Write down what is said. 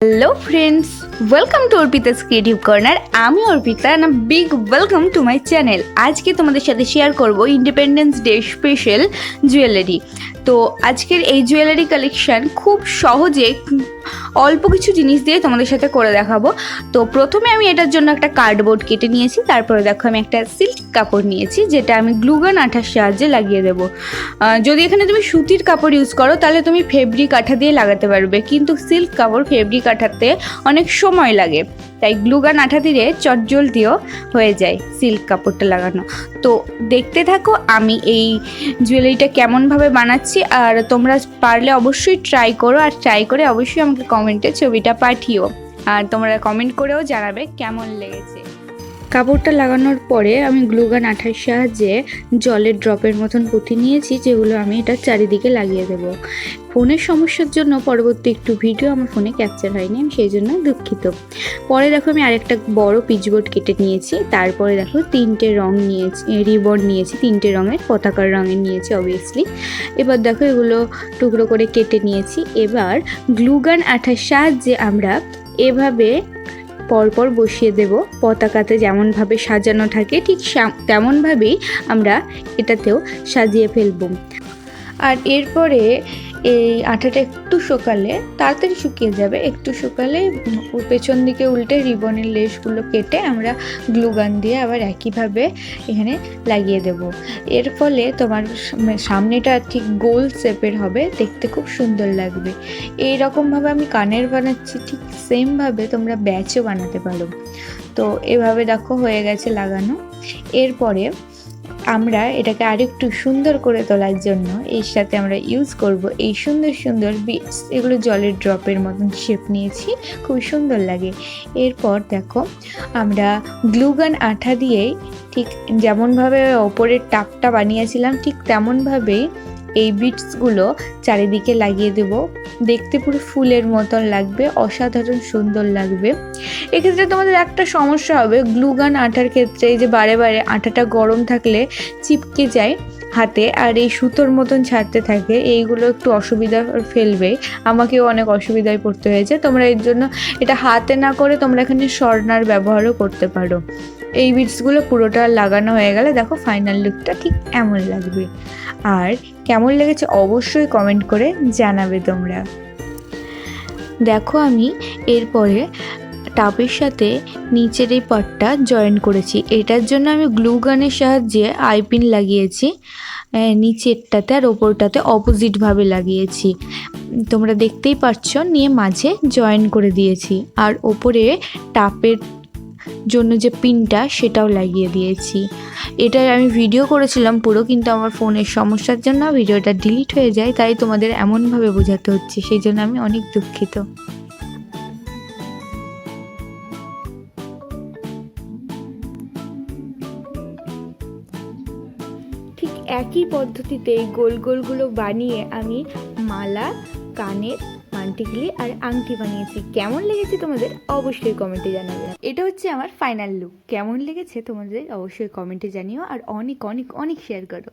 Hello friends, welcome to Arpita's Creative Corner. আমি Arpita and a big welcome to my channel. আজকে তোমাদের সাথে share করব ইন্ডিপেন্ডেন্স ডে স্পেশাল জুয়েলারি। তো আজকের এই জুয়েলারি কালেকশন খুব সহজে অল্প কিছু জিনিস দিয়ে তোমাদের সাথে করে দেখাবো। তো প্রথমে আমি এটার জন্য একটা কার্ডবোর্ড কেটে নিয়েছি, তারপরে দেখো আমি একটা সিল্ক কাপড় নিয়েছি যেটা আমি গ্লুগান আঠার সাহায্যে লাগিয়ে দেবো। যদি এখানে তুমি সুতির কাপড় ইউজ করো তাহলে তুমি ফেব্রিক আঠা দিয়ে লাগাতে পারবে, কিন্তু সিল্ক কাপড় ফেব্রিক আঠাতে অনেক সময় লাগে, তাই গ্লুগান আঠা দিয়ে চটজলদিও হয়ে যায় সিল্ক কাপড়টা লাগানো। তো দেখতে থাকো আমি এই জুয়েলারিটা কেমনভাবে বানাচ্ছি, আর তোমরা পারলে অবশ্যই ট্রাই করো, আর ট্রাই করে অবশ্যই আমাকে কমেন্টে ছবিটা পাঠিও, আর তোমরা কমেন্ট করেও জানাবে কেমন লেগেছে। কাপড়টা লাগানোর পরে আমি গ্লুগান আঠার সাহায্যে জলের ড্রপের মতন পুঁতি নিয়েছি, যেগুলো আমি এটা চারিদিকে লাগিয়ে দেব। ফোনের সমস্যার জন্য পরবর্তী একটু ভিডিও আমার ফোনে ক্যাপচার হয়নি, আমি সেই জন্য দুঃখিত। পরে দেখো আমি আরেকটা বড় পিচবোর্ড কেটে নিয়েছি, তারপরে দেখো তিনটে রং নিয়েছি, রিবন নিয়েছি, তিনটে রঙের পতাকার রঙের নিয়েছি অবভিয়াসলি। এবার দেখো এগুলো টুকরো করে কেটে নিয়েছি। এবার গ্লুগান আঠার সাহায্যে আমরা এভাবে পরপর বসিয়ে দেব। পতাকাতে যেমনভাবে সাজানো থাকে ঠিক তেমনভাবেই আমরা এটাতেও সাজিয়ে ফেলব। আর এরপরে এই আঠাটা একটু শুকালে, তাড়াতাড়ি শুকিয়ে যাবে, একটু শুকালে পেছন দিকে উল্টে রিবনের লেসগুলো কেটে আমরা গ্লুগান দিয়ে আবার একইভাবে এখানে লাগিয়ে দেব। এর ফলে তোমার সামনেটা ঠিক গোল শেপের হবে, দেখতে খুব সুন্দর লাগবে। এই রকমভাবে আমি কানের বানাচ্ছি, ঠিক সেমভাবে তোমরা ব্যাচও বানাতে পারো। তো এভাবে দেখো হয়ে গেছে লাগানো। এরপরে আমরা এটাকে আরেকটু সুন্দর করে তোলার জন্য এর সাথে আমরা ইউজ করব এই সুন্দর সুন্দর বিটস। এগুলো জলের ড্রপের মতন শেপ নিয়েছি, খুব সুন্দর লাগে। এরপর দেখো আমরা গ্লুগান আঠা দিয়েই ঠিক যেমনভাবে ওপরের টাপটা বানিয়েছিলাম ঠিক তেমনভাবেই এই বিটসগুলো চারিদিকে লাগিয়ে দেব। দেখতে পুরো ফুলের মতন লাগবে, অসাধারণ সুন্দর লাগবে। এক্ষেত্রে তোমাদের একটা সমস্যা হবে গ্লুগান আঠার ক্ষেত্রে, এই যে বারে বারে আঠাটা গরম থাকলে চিপকে যায় হাতে, আর এই সুতোর মতন ছাড়তে থাকে, এইগুলো একটু অসুবিধা ফেলবে। আমাকেও অনেক অসুবিধায় পড়তে হয়েছে। তোমরা এর জন্য এটা হাতে না করে তোমরা এখানে শর্টনার ব্যবহারও করতে পারো। এই বিটসগুলো পুরোটা লাগানো হয়ে গেলে দেখো ফাইনাল লুকটা ঠিক এমন লাগবে। আর কেমন লেগেছে অবশ্যই কমেন্ট করে জানাবে তোমরা। দেখো আমি এরপরে টাপের সাথে নিচের এই পার্টটা জয়েন করেছি। এটার জন্য আমি গ্লুগানের সাহায্যে আইপিন লাগিয়েছি নিচেরটাতে, আর ওপরটাতে অপোজিটভাবে লাগিয়েছি, তোমরা দেখতেই পাচ্ছ। নিয়ে মাঝে জয়েন করে দিয়েছি, আর ওপরে টাপের জন্য যে পিনটা সেটাও লাগিয়ে দিয়েছি। এটা আমি ভিডিও করেছিলাম পুরো, কিন্তু আমার ফোনের সমস্যার জন্য ভিডিওটা ডিলিট হয়ে যায়, তাই তোমাদের এমনভাবে বোঝাতে হচ্ছে, সেই জন্য আমি অনেক দুঃখিত। ঠিক একই পদ্ধতিতে গোল গোলগুলো বানিয়ে আমি মালা, কানের মানটিকলি আর আংটি বানিয়েছি। কেমন লেগেছে তোমাদের অবশ্যই কমেন্টে জানাবে। এটা হচ্ছে আমার ফাইনাল লুক। কেমন লেগেছে তোমাদের অবশ্যই কমেন্টে জানিও, আর অনেক অনেক অনেক শেয়ার করো।